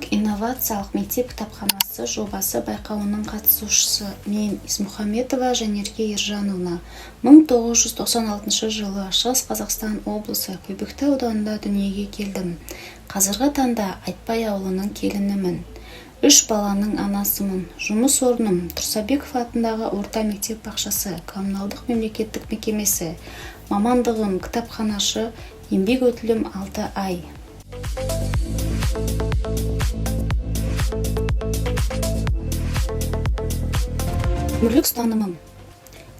Инновациялық мектеп кітапханасы жобасы байқауының қатысушысы мен Исмұхаметова Жанерке Ержановна 1996 жылы Шығыс Қазақстан облысы Көбекті ауданында дүниеге келдім. Қазіргі таңда Айтбай ауылының келінімін. 3 баланың анасымын. Жұмыс орным Тұрсабеков атындағы орта мектеп бақшасы, коммуналдық мемлекеттік мекемесі. Мамандығым кітапханашы, еңбек өтілім 6 ай. Өмірлік ұстанымым: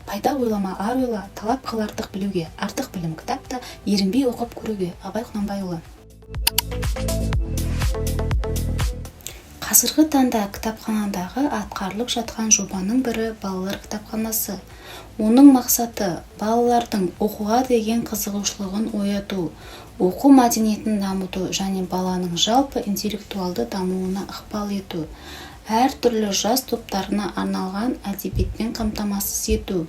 пайда ойлама, ар ойла, талап қыл артық білуге, артық білім кітапта ерінбей оқып көруге. Абай Құнанбайұлы. Қазіргі таңда кітапханадағы атқарылып жатқан жобаның бірі балалар кітапханасы. Оның мақсаты балалардың оқуға деген қызығушылығын ояту, оқу мәдениетін дамыту және баланың жалпы интеллектуалды дамуына ықпал ету. Әр түрлі жас топтарына арналған әдебиетпен қамтамасыз ету,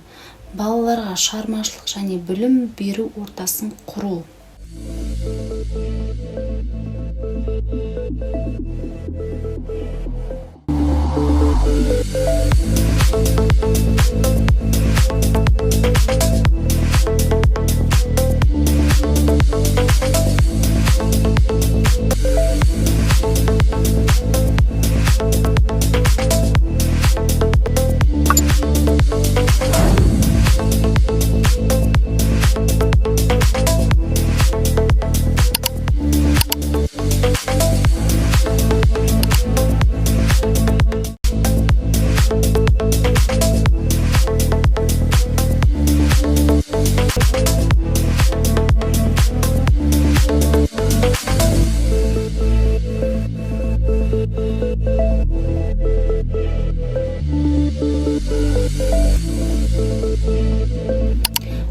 балаларға шығармашылық және білім беру ортасын құру.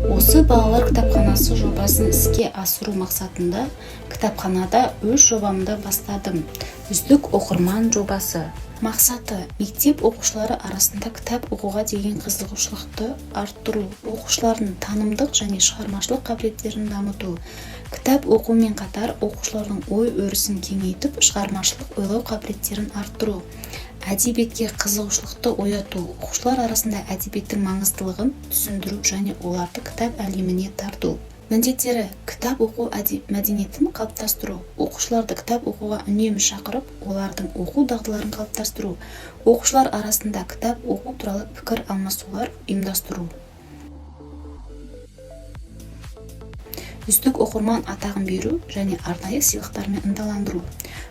Осы балалар кітапханасы жобасын іске асыру мақсатында кітапханада өз жобамды бастадым. Үздік оқырман жобасы. Мақсаты: мектеп оқушылары арасында кітап оқуға деген қызығушылықты арттыру, оқушылардың танымдық және шығармашылық қабілеттерін дамыту. Кітап оқумен қатар оқушылардың ой өрісін кеңейтіп, шығармашылық ойлау қабілеттерін арттыру. Әдебиетке қызығушылықты ояту, оқушылар арасында әдебиеттің маңыздылығын түсіндіру және оларды кітап әлеміне тарту. Міндеттері: кітап оқу мәдениетін қалыптастыру, оқушыларды кітап оқуға үнемі шақырып, олардың оқу дағдыларын қалыптастыру, оқушылар арасында кітап оқу туралы пікір алмасулар ұйымдастыру. Үздік оқырман атағын беру және арнайы сыйлықтармен ынталандыру.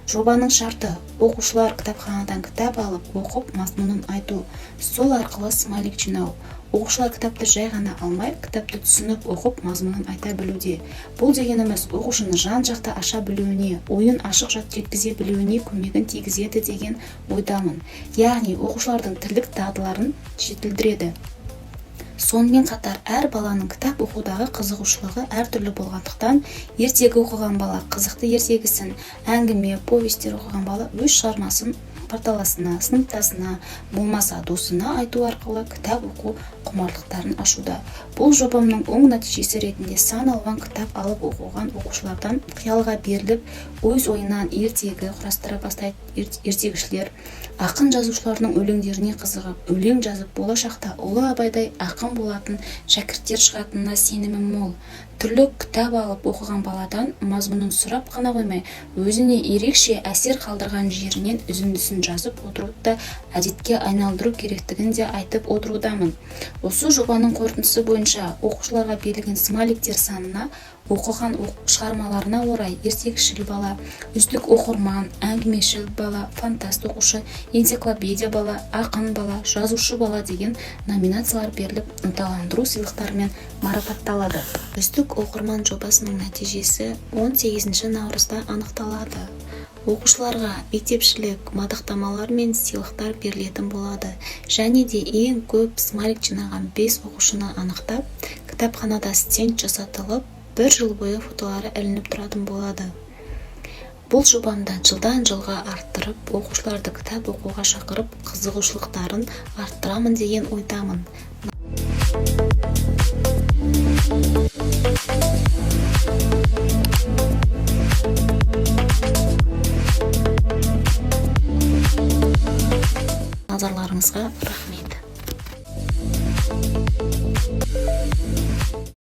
Жобаның шарты: оқушылар кітапханадан кітап алып, оқып, мазмұнын айту, сол арқылы смайлик жинау. Оқушылар кітапты жай ғана алмай, кітапты түсініп, оқып, мазмұнын айта білуде. Бұл дегеніміз оқушыны жан-жақты аша білуіне, ойын ашық жеткізе білуіне көмегін тигізеді деген ойдамын. Яғни оқушылардың тілдік дағдыларын жетілдіреді. Сонымен қатар әр баланың кітап оқудағы қызығушылығы әртүрлі болғандықтан, ертегі оқыған бала қызықты ертегісін, әңгіме, повестер оқыған бала өз шығармасын порталасына, сыныптасына, болмаса досына айту арқылы кітап оқу құмарлықтарын ашуда. Бұл жобамның оң нәтижесі ретінде сан алуан кітап алып оқыған оқушылардан қиялға беріліп, өз ойынан ертегі құрастыра бастайды ертегішілер. Ақын жазушыларының өлеңдеріне қызығып, өлең жазып, болашақта ұлы Абайдай ақын болатын шәкірттер шығатынына сенімім мол. Түрлі кітап алып оқыған баладан мазмұнын сұрап қана қоймай, өзіне ерекше әсер қалдырған жерінен үзіндісін жазып отыруды әдетке айналдыру керектігін де айтып отырудамын. Осы жобаның қорытындысы бойынша оқушыларға берілген смайликтер санына оқыған шығармаларына орай ертекшіл бала, үздік оқырман, әңгімешіл бала, фантаст оқушы, энциклопедия бала, ақын бала, жазушы бала деген номинациялар беріліп, ынталандыру сыйлықтарымен марапатталады. Үздік оқырман жобасының нәтижесі 18 наурызда анықталады. Оқушыларға мектепшілік мадақтамалар мен сыйлықтар берілетін болады. Және де ең көп смайлик жинаған 5 оқушыны анықтап, кітапханада стенд жасатылып, 1 жыл бойы фотолары ілініп тұратын болады. Бұл жобамды жылдан жылға арттырып, оқушыларды кітап оқуға шақырып, қызығушылықтарын арттырамын деген ойдамын. Назарларыңызға рахмет.